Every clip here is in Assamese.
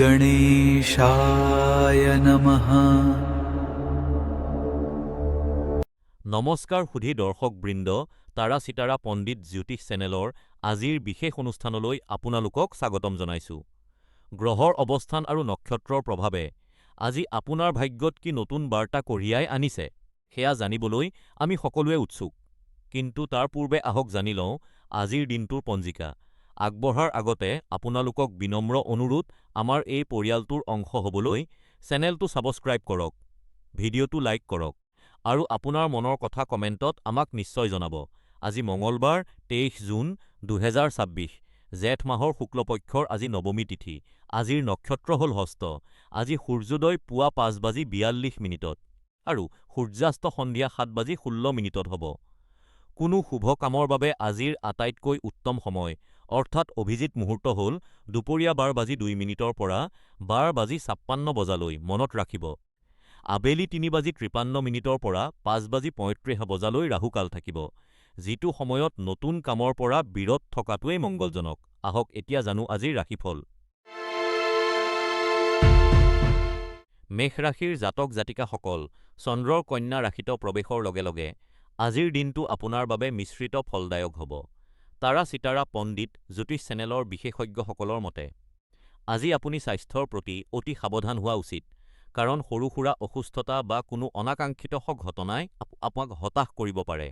गणेशाय नमः। নমস্কাৰ সুধী দৰ্শকবৃন্দ, তাৰা চিতাৰা পণ্ডিত জ্যোতিষ চেনেলৰ আজিৰ বিশেষ অনুষ্ঠানলৈ আপোনালোকক স্বাগতম জনাইছোঁ। গ্ৰহৰ অৱস্থান আৰু নক্ষত্ৰৰ প্ৰভাৱে আজি আপোনাৰ ভাগ্যত কি নতুন বাৰ্তা কঢ়িয়াই আনিছে সেয়া জানিবলৈ আমি সকলোৱে উৎসুক। কিন্তু তাৰ পূৰ্বে আহক জানি লওঁ আজিৰ দিনটোৰ পঞ্জিকা। আগবঢ়াৰ আগতে আপোনালোকক বিনম্ৰ অনুৰোধ, আমাৰ এই পৰিয়ালটোৰ অংশ হ'বলৈ চেনেলটো ছাবস্ক্ৰাইব কৰক, ভিডিঅ'টো লাইক কৰক আৰু আপোনাৰ মনৰ কথা কমেণ্টত আমাক নিশ্চয় জনাব। আজি মঙলবাৰ 23 জুন 2026, জেঠ মাহৰ শুক্লপক্ষৰ আজি নৱমী তিথি। আজিৰ নক্ষত্ৰ হ'ল হস্ত। আজি সূৰ্যোদয় পুৱা 5:42 আৰু সূৰ্যাস্ত সন্ধিয়া 7:16 হ'ব। কোনো শুভ কামৰ বাবে আজিৰ আটাইতকৈ উত্তম সময় অৰ্থাৎ অভিজিত মুহূৰ্ত হ'ল দুপৰীয়া 12:02 পৰা 12:56 মনত ৰাখিব। আবেলি 3:53 পৰা 5:35 ৰাহুকাল থাকিব, যিটো সময়ত নতুন কামৰ পৰা বিৰত থকাটোৱেই মংগলজনক। আহক এতিয়া জানো আজিৰ ৰাশিফল। মেষ ৰাশিৰ জাতক জাতিকাসকল, চন্দ্ৰৰ কন্যা ৰাশিত প্ৰৱেশৰ লগে লগে আজিৰ দিনটো আপোনাৰ বাবে মিশ্ৰিত ফলদায়ক হ'ব। তাৰা চিতাৰা পণ্ডিত জ্যোতিষ চেনেলৰ বিশেষজ্ঞসকলৰ মতে আজি আপুনি স্বাস্থ্যৰ প্ৰতি অতি সাৱধান হোৱা উচিত, কাৰণ সৰু-সুৰা অসুস্থতা বা কোনো অনাকাংক্ষিত ঘটনাই আপোনাক হতাশ কৰিব পাৰে।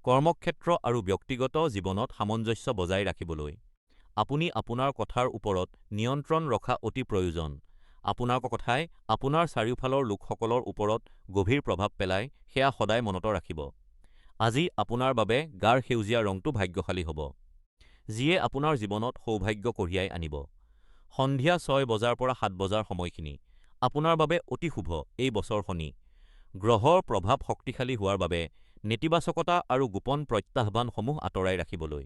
কৰ্মক্ষেত্ৰ আৰু ব্যক্তিগত জীৱনত সামঞ্জস্য বজাই ৰাখিবলৈ আপুনি আপোনাৰ কথাৰ ওপৰত নিয়ন্ত্ৰণ ৰখা অতি প্ৰয়োজন। আপোনাৰ কথাই আপোনাৰ চাৰিওফালৰ লোকসকলৰ ওপৰত গভীৰ প্ৰভাৱ পেলায়, সেয়া সদায় মনত ৰাখিব। আজি আপোনাৰ বাবে গাঢ় সেউজীয়া ৰংটো ভাগ্যশালী হ'ব, যিয়ে আপোনাৰ জীৱনত সৌভাগ্য কঢ়িয়াই আনিব। সন্ধিয়া 6 বজাৰ পৰা 7 বজাৰ সময়খিনি আপোনাৰ বাবে অতি শুভ। এই বছৰ শনি গ্ৰহৰ প্ৰভাৱ শক্তিশালী হোৱাৰ বাবে নেতিবাচকতা আৰু গোপন প্ৰত্যাহ্বানসমূহ আঁতৰাই ৰাখিবলৈ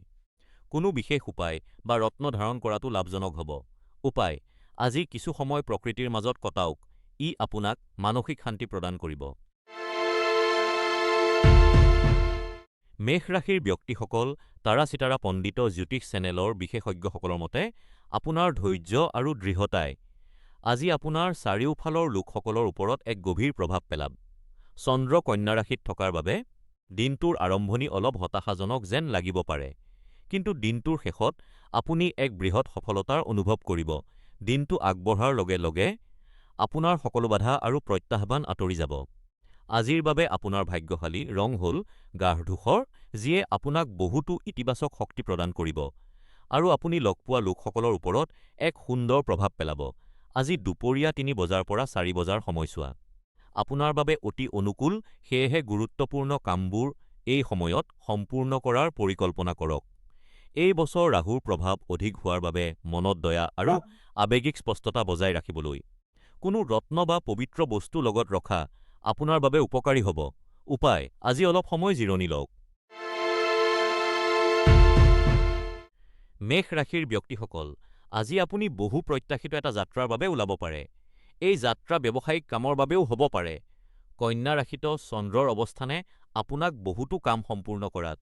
কোনো বিশেষ উপায় বা ৰত্ন ধাৰণ কৰাটো লাভজনক হ'ব। উপায়: আজি কিছু সময় প্ৰকৃতিৰ মাজত কটাওক, ই আপোনাক মানসিক শান্তি প্ৰদান কৰিব। মেষ ৰাশিৰ ব্যক্তিসকল, তাৰা চিতাৰা পণ্ডিত জ্যোতিষ চেনেলৰ বিশেষজ্ঞসকলৰ মতে আপোনাৰ ধৈৰ্য আৰু দৃঢ়তাই আজি আপোনাৰ চাৰিওফালৰ লোকসকলৰ ওপৰত এক গভীৰ প্ৰভাৱ পেলাব। চন্দ্ৰ কন্যা ৰাশিত থকাৰ বাবে দিনটোৰ আৰম্ভণি অলপ হতাশাজনক যেন লাগিব পাৰে, কিন্তু দিনটোৰ শেষত আপুনি এক বৃহৎ সফলতাৰ অনুভৱ কৰিব। দিনটো আগবঢ়াৰ লগে লগে আপোনাৰ সকলো বাধা আৰু প্ৰত্যাহ্বান আঁতৰি যাব। আজিৰ বাবে আপোনাৰ ভাগ্যশালী ৰং হ'ল গাঢ় ধূসৰ, যিয়ে আপোনাক বহুতো ইতিবাচক শক্তি প্ৰদান কৰিব আৰু আপুনি লগ পোৱা লোকসকলৰ ওপৰত এক সুন্দৰ প্ৰভাৱ পেলাব। আজি দুপৰীয়া 3 বজাৰ পৰা 4 বজাৰ সময়ছোৱা আপোনাৰ বাবে অতি অনুকূল, সেয়েহে গুৰুত্বপূৰ্ণ কামবোৰ এই সময়ত সম্পূৰ্ণ কৰাৰ পৰিকল্পনা কৰক। এই বছৰ ৰাহুৰ প্ৰভাৱ অধিক হোৱাৰ বাবে মনত দয়া আৰু আৱেগিক স্পষ্টতা বজাই ৰাখিবলৈ কোনো ৰত্ন বা পবিত্ৰ বস্তু লগত ৰখা আপোনাৰ বাবে উপকাৰী হ'ব। উপায়: আজি অলপ সময় জিৰণি লওক। মেষ ৰাশিৰ ব্যক্তিসকল, আজি আপুনি বহু প্ৰত্যাশিত এটা যাত্ৰাৰ বাবে ওলাব পাৰে। এই যাত্ৰা ব্যৱসায়িক কামৰ বাবেও হ'ব পাৰে। কন্যা ৰাশিত চন্দ্ৰৰ অৱস্থানে আপোনাক বহুতো কাম সম্পূৰ্ণ কৰাত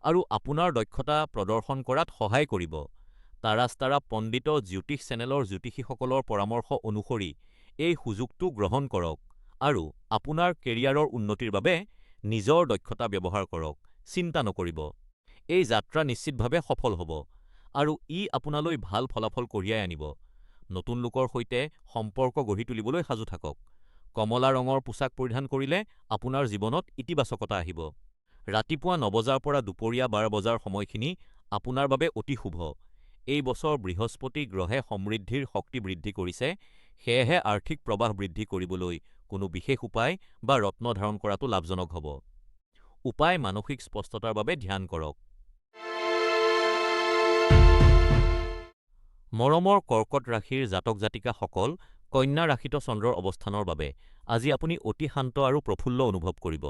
আৰু আপোনাৰ দক্ষতা প্ৰদৰ্শন কৰাত সহায় কৰিব। তাৰা পণ্ডিত জ্যোতিষ চেনেলৰ জ্যোতিষীসকলৰ পৰামৰ্শ অনুসৰি এই সুযোগটো গ্ৰহণ কৰক আৰু আপোনাৰ কেৰিয়াৰৰ উন্নতিৰ বাবে নিজৰ দক্ষতা ব্যৱহাৰ কৰক। চিন্তা নকৰিব, এই যাত্ৰা নিশ্চিতভাৱে সফল হ'ব আৰু ই আপোনালৈ ভাল ফলাফল কঢ়িয়াই আনিব। নতুন লোকৰ সৈতে সম্পৰ্ক গঢ়ি তুলিবলৈ সাজু থাকক। কমলা ৰঙৰ পোছাক পৰিধান কৰিলে আপোনাৰ জীৱনত ইতিবাচকতা আহিব। ৰাতিপুৱা 9 বজাৰ পৰা দুপৰীয়া 12 বজাৰ সময়খিনি আপোনাৰ বাবে অতি শুভ। এই বছৰ বৃহস্পতি গ্ৰহে সমৃদ্ধিৰ শক্তি বৃদ্ধি কৰিছে, সেয়েহে আৰ্থিক প্ৰৱাহ বৃদ্ধি কৰিবলৈ কোনো বিশেষ উপায় বা ৰত্ন ধাৰণ কৰাটো লাভজনক হ'ব। উপায়: মানসিক স্পষ্টতাৰ বাবে ধ্যান কৰক। মৰমৰ কৰ্কট ৰাশিৰ জাতক জাতিকাসকল, কন্যা ৰাশিত চন্দ্ৰৰ অৱস্থানৰ বাবে আজি আপুনি অতি শান্ত আৰু প্ৰফুল্ল অনুভৱ কৰিব।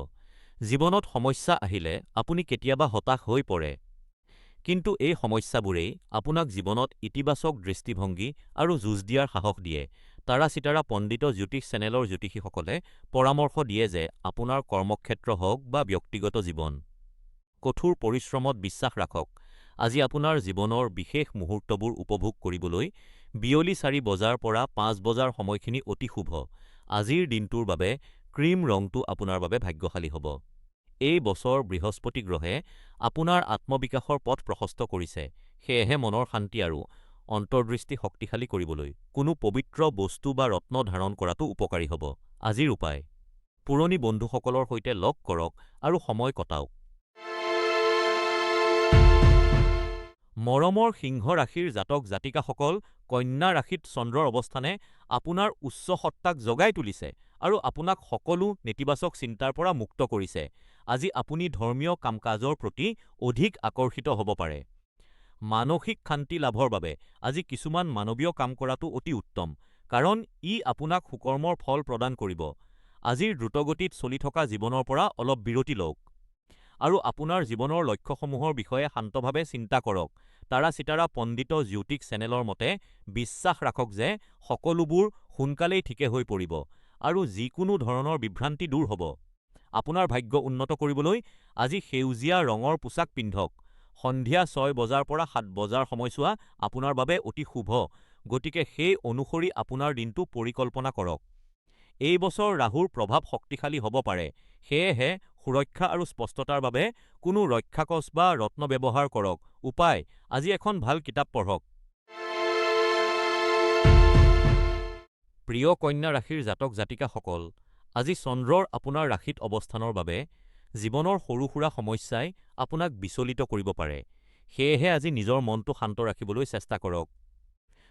জীৱনত সমস্যা আহিলে আপুনি কেতিয়াবা হতাশ হৈ পৰে, কিন্তু এই সমস্যাবোৰেই আপোনাক জীৱনত ইতিবাচক দৃষ্টিভংগী আৰু যুঁজ দিয়াৰ সাহস দিয়ে। তাৰা চিতাৰা পণ্ডিত জ্যোতিষ চেনেলৰ জ্যোতিষীসকলে পৰামৰ্শ দিয়ে যে আপোনাৰ কৰ্মক্ষেত্ৰ হওক বা ব্যক্তিগত জীৱন, কঠোৰ পৰিশ্ৰমত বিশ্বাস ৰাখক। আজি আপোনাৰ জীৱনৰ বিশেষ মুহূৰ্তবোৰ উপভোগ কৰিবলৈ বিয়লি ৪ বজাৰ পৰা ৫ বজাৰ সময়খিনি অতি শুভ। আজিৰ দিনটোৰ বাবে ক্ৰীম ৰংটো আপোনাৰ বাবে ভাগ্যশালী হ'ব। এই বছৰ বৃহস্পতি গ্ৰহে আপোনাৰ আত্মবিকাশৰ পথ প্ৰশস্ত কৰিছে, সেয়েহে মনৰ শান্তি আৰু অন্তৰ্দৃষ্টি শক্তিশালী কৰিবলৈ কোনো পবিত্ৰ বস্তু বা ৰত্ন ধাৰণ কৰাটো উপকাৰী হ'ব। আজিৰ উপায়: পুৰণি বন্ধুসকলৰ সৈতে লগ কৰক আৰু সময় কটাওক। মৰমৰ সিংহ ৰাশিৰ জাতক জাতিকাসকল, কন্যা ৰাশিত চন্দ্ৰৰ অৱস্থানে আপোনাৰ উচ্চ সত্তাক জগাই তুলিছে আৰু আপোনাক সকলো নেতিবাচক চিন্তাৰ পৰা মুক্ত কৰিছে। আজি আপুনি ধৰ্মীয় কাম-কাজৰ প্ৰতি অধিক আকৰ্ষিত হ'ব পাৰে। মানসিক শান্তি লাভৰ বাবে আজি কিছুমান মানৱীয় কাম কৰাটো অতি উত্তম, কাৰণ ই আপোনাক সুকৰ্মৰ ফল প্ৰদান কৰিব। আজিৰ দ্ৰুতগতিত চলি থকা জীৱনৰ পৰা অলপ বিৰতি লওক আৰু আপোনাৰ জীৱনৰ লক্ষ্যসমূহৰ বিষয়ে শান্তভাৱে চিন্তা কৰক। তাৰা চিতাৰা পণ্ডিত জ্যোতিষ চেনেলৰ মতে, বিশ্বাস ৰাখক যে সকলোবোৰ সোনকালেই ঠিকে হৈ পৰিব আৰু যিকোনো ধৰণৰ বিভ্ৰান্তি দূৰ হ'ব। আপোনাৰ ভাগ্য উন্নত কৰিবলৈ আজি সেউজীয়া ৰঙৰ পোছাক পিন্ধক। সন্ধিয়া ৬ বজাৰ পৰা ৭ বজাৰ সময়ছোৱা আপোনাৰ বাবে অতি শুভ, গতিকে সেই অনুসৰি আপোনাৰ দিনটো পৰিকল্পনা কৰক। এই বছৰ ৰাহুৰ প্ৰভাৱ শক্তিশালী হ'ব পাৰে, সেয়েহে সুৰক্ষা আৰু স্পষ্টতাৰ বাবে কোনো ৰক্ষাকৱচ বা ৰত্ন ব্যৱহাৰ কৰক। উপায়: আজি এখন ভাল কিতাপ পঢ়ক। প্ৰিয় কন্যা ৰাশিৰ জাতক জাতিকাসকল, আজি চন্দ্ৰৰ আপোনাৰ ৰাশিত অৱস্থানৰ বাবে জীৱনৰ সৰু-সুৰা সমস্যাই আপোনাক বিচলিত কৰিব পাৰে। সেয়েহে আজি নিজৰ মনটো শান্ত ৰাখিবলৈ চেষ্টা কৰক।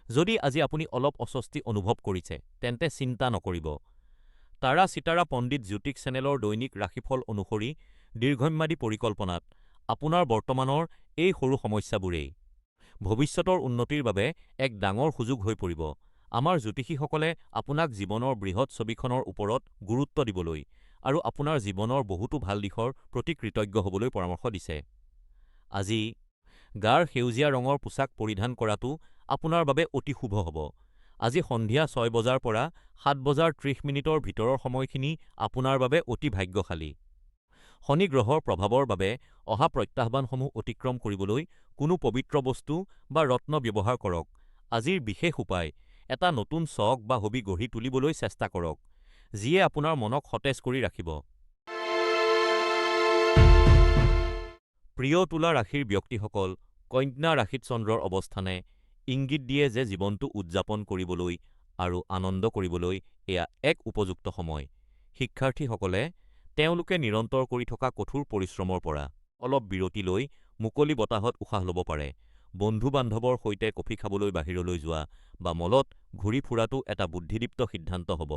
যদি আজি আপুনি অলপ অস্বস্তি অনুভৱ কৰিছে, তেন্তে চিন্তা নকৰিব। তাৰা চিতাৰা পণ্ডিত জ্যোতিষ চেনেলৰ দৈনিক ৰাশিফল অনুসৰি দীৰ্ঘম্যাদী পৰিকল্পনাত আপোনাৰ বৰ্তমানৰ এই সৰু সমস্যাবোৰেই ভৱিষ্যতৰ উন্নতিৰ বাবে এক ডাঙৰ সুযোগ হৈ পৰিব। আমাৰ জ্যোতিষীসকলে আপোনাক জীৱনৰ বৃহৎ ছবিখনৰ ওপৰত গুৰুত্ব দিবলৈ আৰু আপোনাৰ জীৱনৰ বহুতো ভাল দিশৰ প্ৰতি কৃতজ্ঞ হ'বলৈ পৰামৰ্শ দিছে। আজি গাঢ় সেউজীয়া ৰঙৰ পোছাক পৰিধান কৰাটো আপোনাৰ বাবে অতি শুভ হ'ব। আজি সন্ধিয়া ৬ বজাৰ পৰা ৭ বজাৰ ৩০ মিনিটৰ ভিতৰৰ সময়খিনি আপোনাৰ বাবে অতি ভাগ্যশালী। শনি গ্ৰহৰ প্ৰভাৱৰ বাবে অহা প্ৰত্যাহ্বানসমূহ অতিক্ৰম কৰিবলৈ কোনো পবিত্ৰ বস্তু বা ৰত্ন ব্যৱহাৰ কৰক। আজিৰ বিশেষ উপায়: এটা নতুন চখ বা হবি গঢ়ি তুলিবলৈ চেষ্টা কৰক, যিয়ে আপোনাৰ মনক সতেজ কৰি ৰাখিব। প্ৰিয় তুলা ৰাশিৰ ব্যক্তিসকল, কন্যা ৰাশিত চন্দ্ৰৰ অৱস্থানে ইংগিত দিয়ে যে জীৱনটো উদযাপন কৰিবলৈ আৰু আনন্দ কৰিবলৈ এয়া এক উপযুক্ত সময়। শিক্ষাৰ্থীসকলে তেওঁলোকে নিৰন্তৰ কৰি থকা কঠোৰ পৰিশ্ৰমৰ পৰা অলপ বিৰতি লৈ মুকলি বতাহত উশাহ ল'ব পাৰে। বন্ধু-বান্ধৱৰ সৈতে কফি খাবলৈ বাহিৰলৈ যোৱা বা মলত ঘূৰি ফুৰাটো এটা বুদ্ধিদীপ্ত সিদ্ধান্ত হ'ব,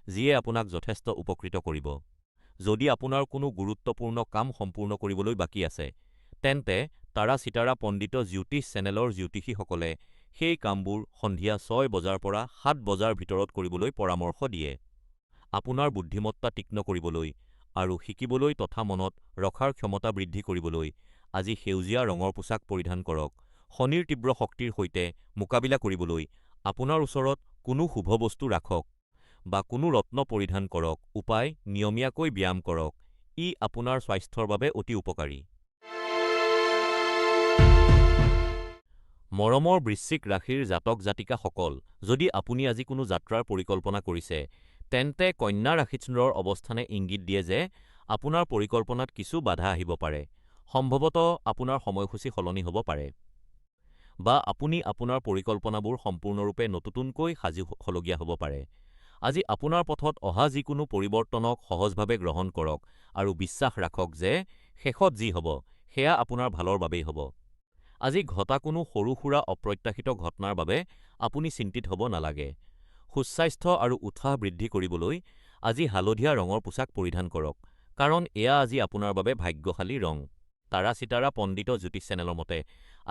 যিয়ে আপোনাক যথেষ্ট উপকৃত কৰিব। যদি আপোনাৰ কোনো গুৰুত্বপূৰ্ণ কাম সম্পূৰ্ণ কৰিবলৈ বাকী আছে, তেন্তে তাৰা চিতাৰা পণ্ডিত জ্যোতিষ চেনেলৰ জ্যোতিষীসকলে সেই কামবোৰ সন্ধিয়া ৬ বজাৰ পৰা ৭ বজাৰ ভিতৰত কৰিবলৈ পৰামৰ্শ দিয়ে। আপোনাৰ বুদ্ধিমত্তা তীক্ষ্ণ কৰিবলৈ আৰু শিকিবলৈ তথা মনত ৰখাৰ ক্ষমতা বৃদ্ধি কৰিবলৈ আজি সেউজীয়া ৰঙৰ পোছাক পৰিধান কৰক। শনিৰ তীব্ৰ শক্তিৰ সৈতে মোকাবিলা কৰিবলৈ আপোনাৰ ওচৰত কোনো শুভ বস্তু ৰাখক বা কোনো ৰত্ন পৰিধান কৰক। উপায়: নিয়মীয়াকৈ ব্যায়াম কৰক, ই আপোনাৰ স্বাস্থ্যৰ বাবে অতি উপকাৰী। মৰমৰ বৃশ্চিক ৰাশিৰ জাতক জাতিকাসকল, যদি আপুনি আজি কোনো যাত্ৰাৰ পৰিকল্পনা কৰিছে, তেন্তে কন্যা ৰাশিত চন্দ্ৰৰ অৱস্থানে ইংগিত দিয়ে যে আপোনাৰ পৰিকল্পনাত কিছু বাধা আহিব পাৰে। সম্ভৱতঃ আপোনাৰ সময়সূচী সলনি হ'ব পাৰে, বা আপুনি আপোনাৰ পৰিকল্পনাবোৰ সম্পূৰ্ণৰূপে নতুনকৈ সাজিবলগীয়া হ'ব পাৰে। আজি আপোনাৰ পথত অহা যিকোনো পৰিৱৰ্তনক সহজভাৱে গ্ৰহণ কৰক আৰু বিশ্বাস ৰাখক যে শেষত যি হ'ব সেয়া আপোনাৰ ভালৰ বাবেই হ'ব। আজি ঘটা কোনো সৰু-সুৰা অপ্ৰত্যাশিত ঘটনাৰ বাবে আপুনি চিন্তিত হ'ব নালাগে। সুস্বাস্থ্য আৰু উৎসাহ বৃদ্ধি কৰিবলৈ আজি হালধীয়া ৰঙৰ পোছাক পৰিধান কৰক, কাৰণ এয়া আজি আপোনাৰ বাবে ভাগ্যশালী ৰং। তাৰা চিতাৰা পণ্ডিত জ্যোতিষ চেনেলৰ মতে,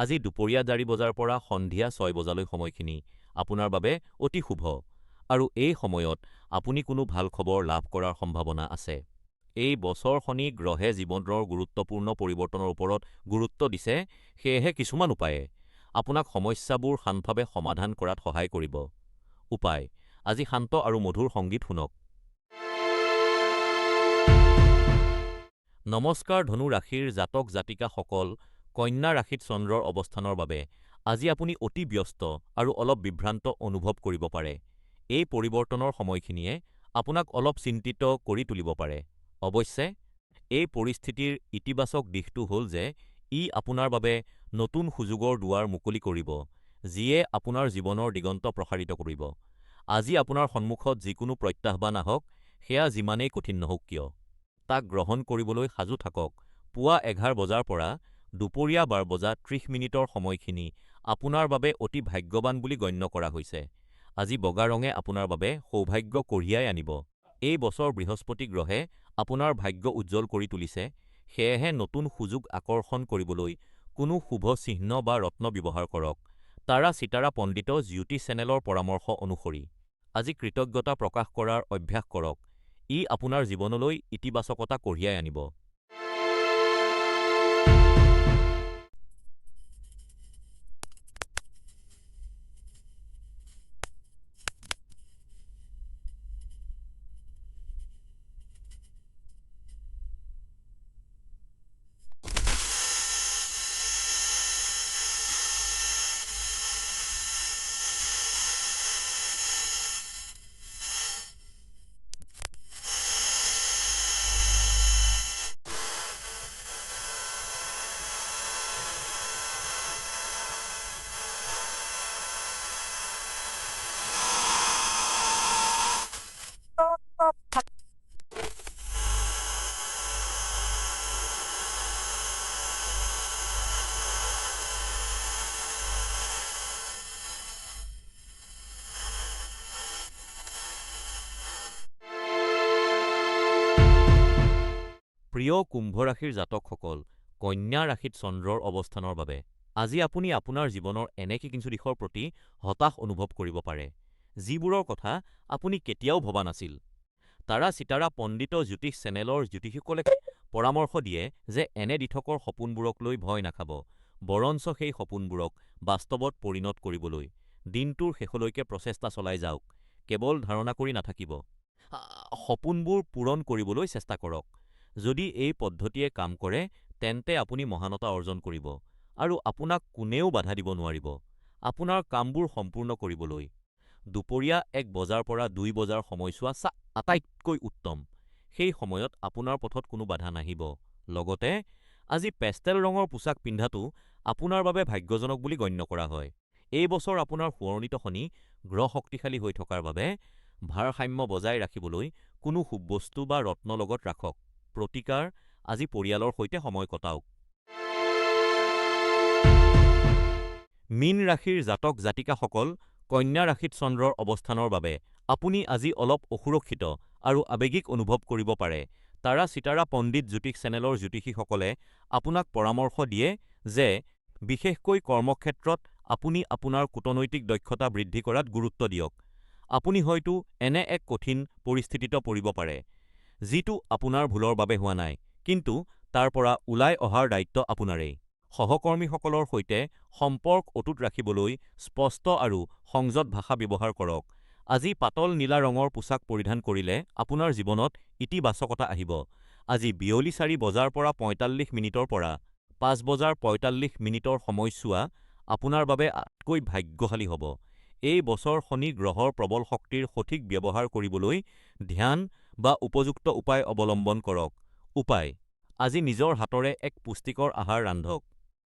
আজি দুপৰীয়া ৪ বজাৰ পৰা সন্ধিয়া ৬ বজালৈ সময়খিনি আপোনাৰ বাবে অতি শুভ আৰু এই সময়ত আপুনি কোনো ভাল খবৰ লাভ কৰাৰ সম্ভাৱনা আছে। এই বছৰ শনি গ্ৰহে জীৱনৰ গুৰুত্বপূৰ্ণ পৰিৱৰ্তনৰ ওপৰত গুৰুত্ব দিছে, সেয়েহে কিছুমান উপায়ে আপোনাক সমস্যাবোৰ শান্তভাৱে সমাধান কৰাত সহায় কৰিব। উপায়: আজি শান্ত আৰু মধুৰ সংগীত শুনক। নমস্কাৰ ধনু ৰাশিৰ জাতক জাতিকাসকল, কন্যা ৰাশিত চন্দ্ৰৰ অৱস্থানৰ বাবে আজি আপুনি অতি ব্যস্ত আৰু অলপ বিভ্ৰান্ত অনুভৱ কৰিব পাৰে। এই পৰিৱৰ্তনৰ সময়খিনিয়ে আপোনাক অলপ চিন্তিত কৰি তুলিব পাৰে। অৱশ্যে, এই পৰিস্থিতিৰ ইতিবাচক দিশটো হ'ল যে ই আপোনাৰ বাবে নতুন সুযোগৰ দুৱাৰ মুকলি কৰিব, যিয়ে আপোনাৰ জীৱনৰ দিগন্ত প্ৰসাৰিত কৰিব। আজি আপোনাৰ সন্মুখত যিকোনো প্ৰত্যাহ্বান আহক, সেয়া যিমানেই কঠিন নহওক কিয়, তাক গ্ৰহণ কৰিবলৈ সাজু থাকক। পুৱা ১১ বজাৰ পৰা দুপৰীয়া ১২:৩০ মিনিটৰ সময়খিনি আপোনাৰ বাবে অতি ভাগ্যৱান বুলি গণ্য কৰা হৈছে। আজি বগা ৰঙে আপোনাৰ বাবে সৌভাগ্য কঢ়িয়াই আনিব। এই বছৰ বৃহস্পতি গ্ৰহে আপোনাৰ ভাগ্য উজ্জ্বল কৰি তুলিছে, সেয়েহে নতুন সুযোগ আকৰ্ষণ কৰিবলৈ কোনো শুভ চিহ্ন বা ৰত্ন ব্যৱহাৰ কৰক। তাৰা চিতাৰা পণ্ডিত জ্যোতিষ চেনেলৰ পৰামৰ্শ অনুসৰি আজি কৃতজ্ঞতা প্ৰকাশ কৰাৰ অভ্যাস কৰক। ই আপোনাৰ জীৱনলৈ ইতিবাচকতা কঢ়িয়াই আনিব। প্ৰিয় কুম্ভ ৰাশিৰ জাতকসকল, কন্যা ৰাশিত চন্দ্ৰৰ অৱস্থানৰ বাবে আজি আপুনি আপোনাৰ জীৱনৰ এনে কিছু দিশৰ প্ৰতি হতাশ অনুভৱ কৰিব পাৰে, যিবোৰৰ কথা আপুনি কেতিয়াও ভবা নাছিল। তাৰা চিতাৰা পণ্ডিত জ্যোতিষ চেনেলৰ জ্যোতিষীসকলে পৰামৰ্শ দিয়ে যে এনে দিঠকৰ সপোনবোৰক লৈ ভয় নাখাব, বৰঞ্চ সেই সপোনবোৰক বাস্তৱত পৰিণত কৰিবলৈ দিনটোৰ শেষলৈকে প্ৰচেষ্টা চলাই যাওক। কেৱল ধাৰণা কৰি নাথাকিব, সপোনবোৰ পূৰণ কৰিবলৈ চেষ্টা কৰক। যদি এই পদ্ধতিয়ে কাম কৰে, তেন্তে আপুনি মহানতা অৰ্জন কৰিব আৰু আপোনাক কোনেও বাধা দিব নোৱাৰিব। আপোনাৰ কামবোৰ সম্পূৰ্ণ কৰিবলৈ দুপৰীয়া ১ বজাৰ পৰা ২ বজাৰ সময়ছোৱা আটাইতকৈ উত্তম। সেই সময়ত আপোনাৰ পথত কোনো বাধা নাহিব। লগতে আজি পেষ্টেল ৰঙৰ পোছাক পিন্ধাটো আপোনাৰ বাবে ভাগ্যজনক বুলি গণ্য কৰা হয়। এই বছৰ আপোনাৰ সোঁৱৰণিত শনি গ্ৰহ শক্তিশালী হৈ থকাৰ বাবে ভাৰসাম্য বজাই ৰাখিবলৈ কোনো শুভ বস্তু বা ৰত্ন লগত ৰাখক। প্ৰতিকাৰ আজি পৰিয়ালৰ সৈতে সময় কটাওক। মীন ৰাশিৰ জাতক জাতিকাসকল, কন্যা ৰাশিত চন্দ্ৰৰ অৱস্থানৰ বাবে আপুনি আজি অলপ অসুৰক্ষিত আৰু আৱেগিক অনুভৱ কৰিব পাৰে। তাৰা চিতাৰা পণ্ডিত জ্যোতিষ চেনেলৰ জ্যোতিষীসকলে আপোনাক পৰামৰ্শ দিয়ে যে বিশেষকৈ কৰ্মক্ষেত্ৰত আপুনি আপোনাৰ কূটনৈতিক দক্ষতা বৃদ্ধি কৰাত গুৰুত্ব দিয়ক। আপুনি হয়তো এনে এক কঠিন পৰিস্থিতিত পৰিব পাৰে, যিটো আপোনাৰ ভুলৰ বাবে হোৱা নাই, কিন্তু তাৰ পৰা ওলাই অহাৰ দায়িত্ব আপোনাৰেই। সহকৰ্মীসকলৰ সৈতে সম্পৰ্ক অটুট ৰাখিবলৈ স্পষ্ট আৰু সংযত ভাষা ব্যৱহাৰ কৰক। আজি পাতল নীলা ৰঙৰ পোছাক পৰিধান কৰিলে আপোনাৰ জীৱনত ইতিবাচকতা আহিব। আজি বিয়লি ৪ বজাৰ পৰা ৪৫ মিনিটৰ পৰা ৫ বজাৰ ৪৫ মিনিটৰ সময়ছোৱা আপোনাৰ বাবে আটাইতকৈ ভাগ্যশালী হ'ব। এই বছৰ শনি গ্ৰহৰ প্ৰবল শক্তিৰ সঠিক ব্যৱহাৰ কৰিবলৈ ধ্যান বা উপযুক্ত উপায় অৱলম্বন কৰক। উপায়: আজি নিজৰ হাতৰে এক পুষ্টিকৰ আহাৰ ৰান্ধক।